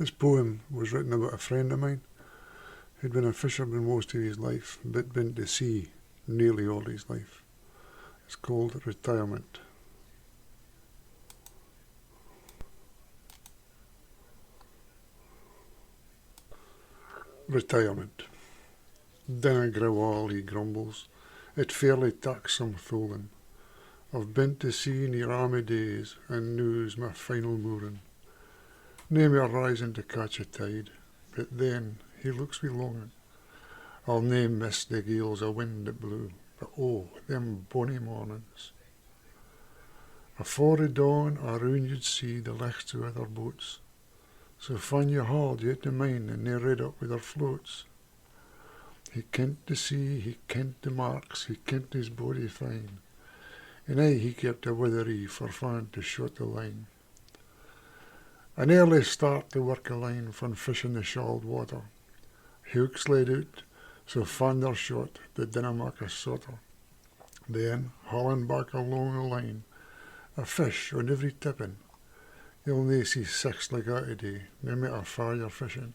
This poem was written about a friend of mine who'd been a fisherman most of his life, but been to sea nearly all his life. It's called Retirement. Retirement. Dinna grow all, he grumbles. It fairly taks some thoulin'. I've been to sea in your army days, and now's my final moorin'. Nae more rising to catch a tide, but then he looks wi' longin'. I'll nae miss the gales o' wind that blew, but oh, them bonny mornings. Afore the dawn, around you'd see the lichts o' other boats, so fan you hauled you out to mine and nae red up with her floats. He kent the sea, he kent the marks, he kent his body fine, and aye he kept a witherie for fan to short the line. An early start to work a line from fish in the shawled water. Hooks laid out, so fan they're short, they dinna mak a sotter. Then, hauling back along the line, a fish on every tippin'. You'll nae see six like that today, no matter far you're fishing.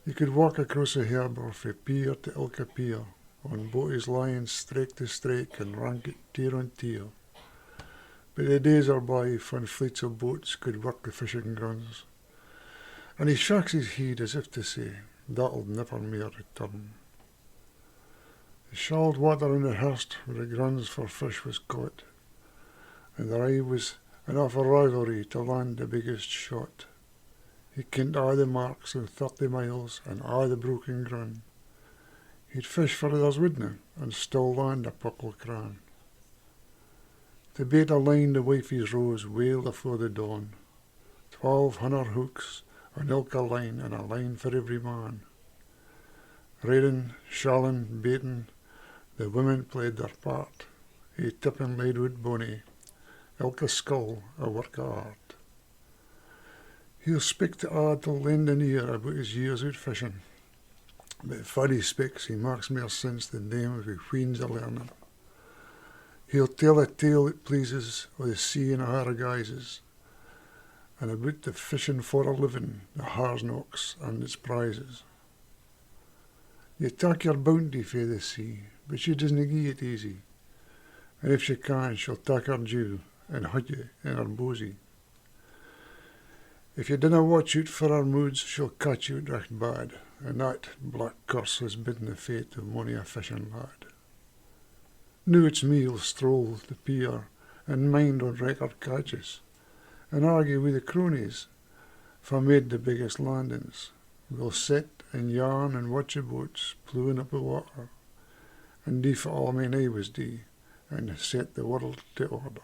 You could walk across a harbour frae pier to ilka pier, on boaties lying strake to strake and rank it tier on tier. But the days are by when fleets of boats could work the fishing grounds. And he shakes his head as if to say, that'll never mair return. The shawled water in the hirst where the gruns for fish was caught, and there aye was enough of rivalry to land the biggest shot. He kent a' the marks in 30 miles and a' the broken grun. He'd fish for others wouldna, and still land a puckle cran. To bait a line the wifey's rose well afore the dawn. 1,200 hooks on ilka line and a line for every man. Reading, shalling, baiting, the women played their part. He tipping laid out bonny, ilka skull a work of art. He'll speak to a' till lend an ear about his years out fishing, but for he speaks he makes more sense than them wi' wheens o' learning. He'll tell a tale that pleases o' the sea in a' her guises, and about the fishing for a living, the hares knocks and its prizes. You tak your bounty fae the sea, but she doesna gie it easy, and if she can, she'll tak her due and hut you in her bosey. If you dinna watch out for her moods, she'll catch you out recht bad, and that black curse has been the fate of mony a fishing lad. Now it's me'll stroll the pier and mind on record catches, and argue with the cronies for made the biggest landings. We'll sit and yarn and watch the boats plewing up the water, and do for all my neighbours do, and set the world to order.